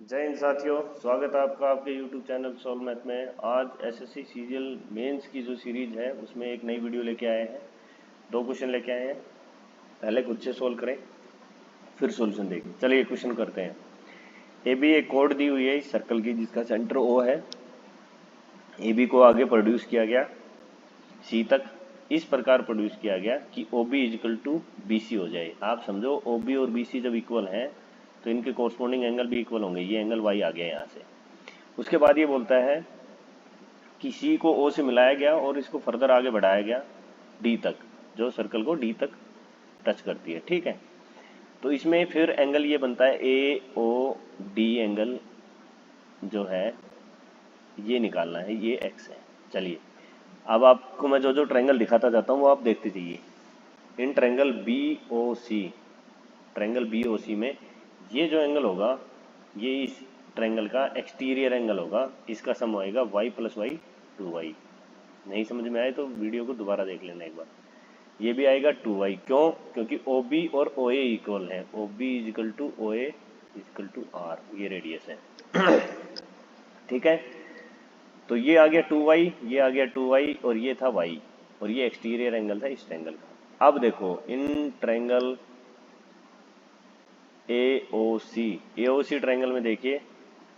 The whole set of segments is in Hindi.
जय हिंद साथियों, स्वागत है आपका आपके YouTube चैनल सॉल्व मैथ में। आज एसएससी सीजीएल मेंस की जो सीरीज है उसमें एक नई वीडियो लेके आए हैं। दो क्वेश्चन लेके आए हैं, पहले खुद से सोल्व करें फिर सॉल्यूशन देखें। चलिए क्वेश्चन करते हैं। ए बी एक कोड दी हुई है इस सर्कल की जिसका सेंटर ओ है। ए बी को आगे प्रोड्यूस किया गया सी तक, इस प्रकार प्रोड्यूस किया गया कि O B equal to B C हो जाए। आप समझो ओ बी और बी सी जब इक्वल हैं तो इनके कोरस्पॉन्डिंग एंगल भी इक्वल होंगे। ये एंगल वाई आ गया यहाँ से। उसके बाद ये बोलता है कि सी को ओ से मिलाया गया और इसको फर्दर आगे बढ़ाया गया डी तक, जो सर्कल को डी तक टच करती है। ठीक है, तो इसमें फिर एंगल ये बनता है ए ओ डी एंगल जो है ये निकालना है, ये एक्स है। चलिए अब आपको मैं जो जो ट्रायंगल दिखाता जाता हूँ वो आप देखते जाइए। In triangle B O C, triangle B O C में ये जो एंगल होगा ये इस ट्रायंगल का एक्सटीरियर एंगल होगा। इसका सम आएगा y प्लस वाई 2y। नहीं समझ में आए तो वीडियो को दोबारा देख लेना एक बार। ये भी आएगा 2y, क्यों? क्योंकि OB और OA इक्वल है। OB equal to OA equal to R, ये रेडियस है। ठीक है, तो ये आ गया 2y, ये आ गया 2y और ये था y और ये एक्सटीरियर एंगल था इस ट्रायंगल का। अब देखो इन ट्रायंगल AOC ट्रायंगल में देखिए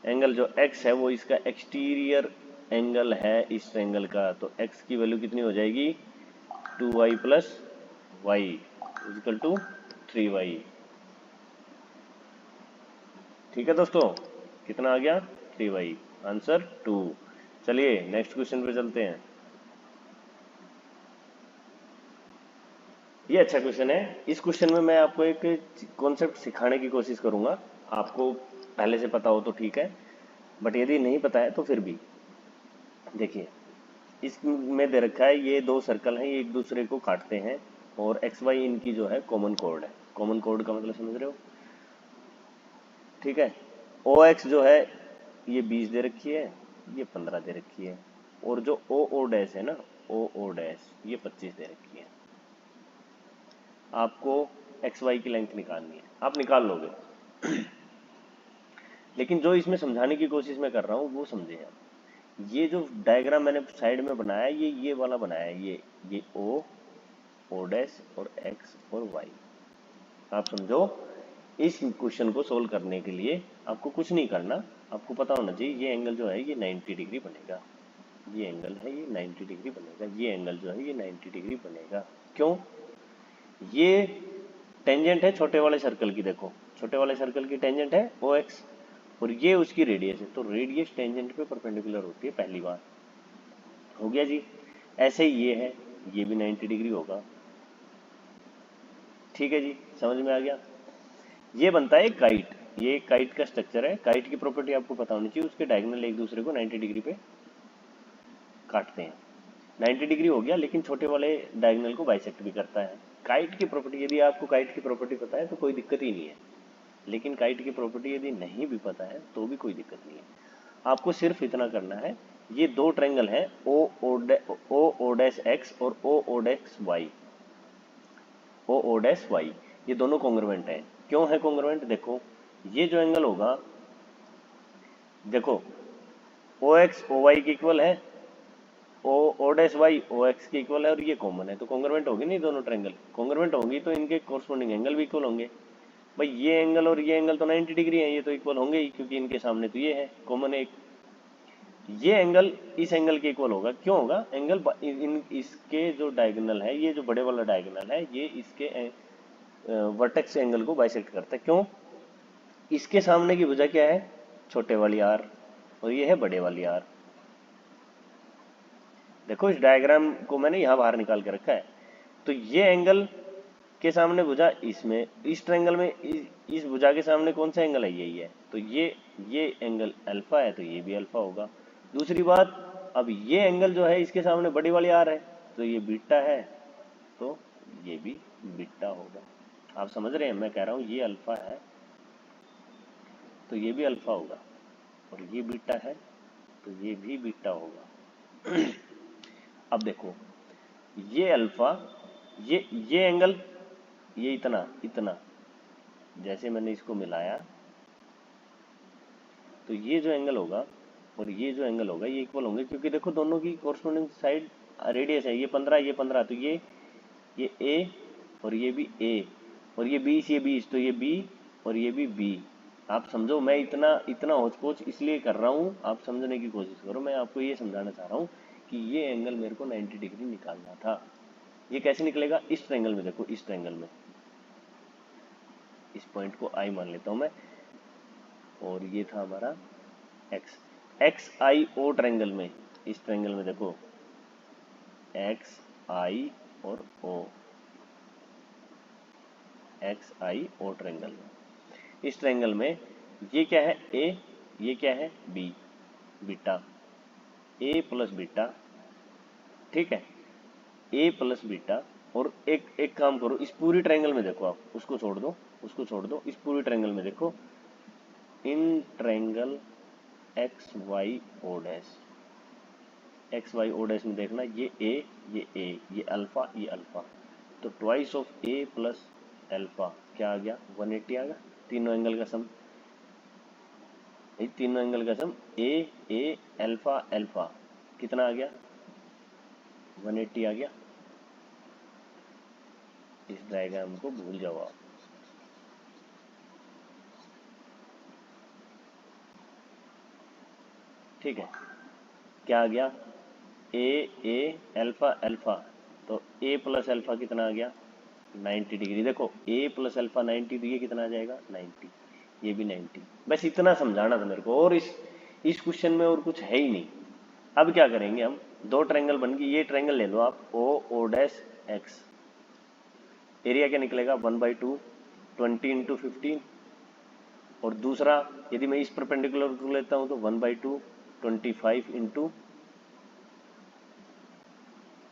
एंगल जो x है वो इसका एक्सटीरियर एंगल है इस ट्रायंगल का। तो x की वैल्यू कितनी हो जाएगी 2y plus Y is equal to 3y। ठीक है दोस्तों, कितना आ गया 3y, आंसर 2। चलिए नेक्स्ट क्वेश्चन पे चलते हैं। ये अच्छा क्वेश्चन है। इस क्वेश्चन में मैं आपको एक कॉन्सेप्ट सिखाने की कोशिश करूंगा। आपको पहले से पता हो तो ठीक है, बट यदि नहीं पता है तो फिर भी देखिए। इसमें दे रखा है ये दो सर्कल हैं, ये एक दूसरे को काटते हैं और एक्स वाई इनकी जो है कॉमन कोड है। कॉमन कोड का मतलब समझ रहे हो? ठीक है, ओ एक्स जो है ये 20 दे रखी है, ये 15 दे रखी है, और जो ओ ओ डैश है ना, ओ ओ डैश ये 25 दे रखी है। आपको एक्स वाई की लेंथ निकालनी है, आप निकाल लोगे। लेकिन जो इसमें समझाने की कोशिश मैं कर रहा हूँ वो समझे आप। ये जो डायग्राम मैंने साइड में बनाया ये वाला बनाया है, ये ओ ओ डैश और एक्स और वाई। आप समझो, इस क्वेश्चन को सोल्व करने के लिए आपको कुछ नहीं करना, आपको पता होना चाहिए ये एंगल जो है ये 90 डिग्री बनेगा। ये एंगल है ये 90 डिग्री बनेगा। ये एंगल जो है ये 90 डिग्री बनेगा। क्यों? ये टेंजेंट है छोटे वाले सर्कल की। देखो छोटे वाले सर्कल की टेंजेंट है ओ एक्स और ये उसकी रेडियस है, तो रेडियस टेंजेंट पे परपेंडिकुलर होती है। पहली बार हो गया जी। ऐसे ही ये है, ये भी 90 डिग्री होगा। ठीक है जी, समझ में आ गया। ये बनता है काइट। ये काइट का स्ट्रक्चर है। काइट की प्रॉपर्टी आपको पता होनी चाहिए, उसके डायगोनल एक दूसरे को 90 डिग्री पे काटते हैं। 90 डिग्री हो गया, लेकिन छोटे वाले डायगोनल को बाइसेक्ट भी करता है। काइट की प्रॉपर्टी, यदि आपको काइट की प्रॉपर्टी पता है तो कोई दिक्कत ही नहीं है, लेकिन काइट की प्रॉपर्टी यदि नहीं भी पता है तो भी कोई दिक्कत नहीं है। आपको सिर्फ इतना करना है, ये दो ट्रायंगल है ओ ओ डैश एक्स और ओ ओ डैश वाई, ओ ओ डैश वाई, ये दोनों कॉन्ग्रुएंट है। क्यों है कॉन्ग्रुएंट? देखो ये जो एंगल होगा, देखो ओ एक्स ओ वाई के इक्वल है, O O dash Y O X के इक्वल है और ये कॉमन है, तो कॉन्ग्रुएंट होगी नहीं दोनों ट्रायंगल। कॉन्ग्रुएंट होंगी तो इनके कोरस्पॉन्डिंग एंगल भी इक्वल होंगे। भाई ये एंगल और ये एंगल तो 90 डिग्री है, ये तो इक्वल होंगे ही, क्योंकि इनके सामने तो ये है कॉमन है एक। ये एंगल इस एंगल के इक्वल होगा। क्यों होगा? एंगल इसके जो डायगोनल है, ये जो बड़े वाला डायगोनल है ये इसके वर्टेक्स एंगल को बाइसेक्ट करता है। क्यों? इसके सामने की भुजा क्या है? छोटे वाली आर, और ये है बड़े वाली आर। देखो इस डायग्राम को मैंने यहां बाहर निकाल के रखा है। तो ये एंगल के सामने भुजा इसमें, इस ट्रायंगल में इस भुजा के सामने कौन सा एंगल है? यही है। तो ये एंगल अल्फा है, तो ये भी अल्फा होगा। दूसरी बात, अब ये एंगल जो है इसके सामने बड़ी वाली आर है, तो ये बीटा है, तो ये भी बीटा होगा। आप समझ रहे हैं? मैं कह रहा हूं ये अल्फा है तो ये भी अल्फा होगा, और ये बीटा है तो ये भी बीटा होगा। अब देखो ये अल्फा, ये एंगल, ये इतना इतना, जैसे मैंने इसको मिलाया तो ये जो एंगल होगा और ये जो एंगल होगा ये इक्वल होंगे, क्योंकि देखो दोनों की कोरस्पोंडिंग साइड रेडियस है, ये 15 ये 15, तो ये ए और ये भी ए, और ये 20 ये 20, तो ये बी और ये भी बी। आप समझो, मैं इतना इतना होच-पोच इसलिए कर रहा हूँ, आप समझने की कोशिश करो। मैं आपको ये समझाना चाह रहा हूँ कि ये एंगल मेरे को 90 डिग्री निकालना था। ये कैसे निकलेगा? इस ट्रायंगल में देखो, इस ट्रायंगल में, इस पॉइंट को आई मान लेता हूँ मैं, और ये था हमारा एक्स। एक्स आई ओ ट्रायंगल में, इस ट्रायंगल में देखो एक्स आई और ओ, एक्स आई ओ ट्रायंगल में, इस ट्रायंगल में ये क्या है? ए, ये क्या है? बी, बीटा, ए प्लस बीटा, ठीक है, ए प्लस बीटा। और एक एक काम करो, इस पूरी ट्रायंगल में देखो, आप उसको छोड़ दो, उसको छोड़ दो, इस पूरी ट्रायंगल में देखो, इन triangle X Y O dash, X Y O dash में देखना, ये ए, ये अल्फा, ये अल्फा, तो twice of A plus alpha क्या आ गया? 180 आ गया। तीनों एंगल का सम, ये तीनों एंगल का सम ए अल्फा अल्फा कितना आ गया? 180 आ गया। इस डायग्राम को भूल जाओ आप। ठीक है, क्या आ गया? ए अल्फा अल्फा, तो ए प्लस अल्फा कितना आ गया? 90 डिग्री। देखो ए प्लस अल्फा 90, तो ये कितना आ जाएगा? 90, ये भी 90। बस इतना समझाना था मेरे को, और इस क्वेश्चन में और कुछ है ही नहीं। अब क्या करेंगे हम? दो ट्रायंगल बन गई, ये ट्रायंगल ले लो आप, ओ डैश एक्स, एरिया क्या निकलेगा? 1/2, 20 इंटू 15, और दूसरा यदि मैं इस परपेंडिकुलर को लेता हूं तो 1/2, 25 इंटू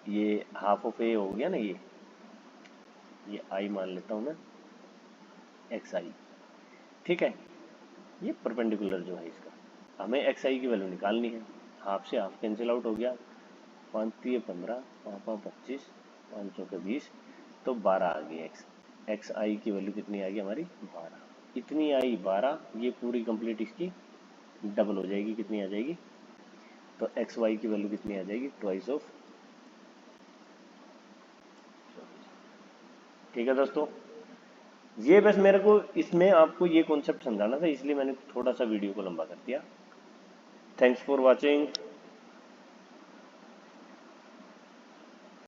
ये हाफ ऑफ ए हो गया ना, ये आई मान लेता हूं मैं, एक्स आई, ठीक है। ये परपेंडिकुलर जो है इसका, हमें एक्स आई की वैल्यू निकालनी है। हाफ से हाफ कैंसिल आउट हो गया, 5 3 15, 5 25, 5 चौके 20, तो 12 आ गई एक्स। एक्स आई की वैल्यू कितनी आ गई हमारी? 12। इतनी आई 12, ये पूरी कंप्लीट इसकी डबल हो जाएगी, कितनी आ जाएगी? तो एक्स वाई की वैल्यू कितनी आ जाएगी? Twice of. ठीक है दोस्तों, ये बस मेरे को इसमें आपको ये कॉन्सेप्ट समझाना था, इसलिए मैंने थोड़ा सा वीडियो को लंबा कर दिया। Thanks for watching.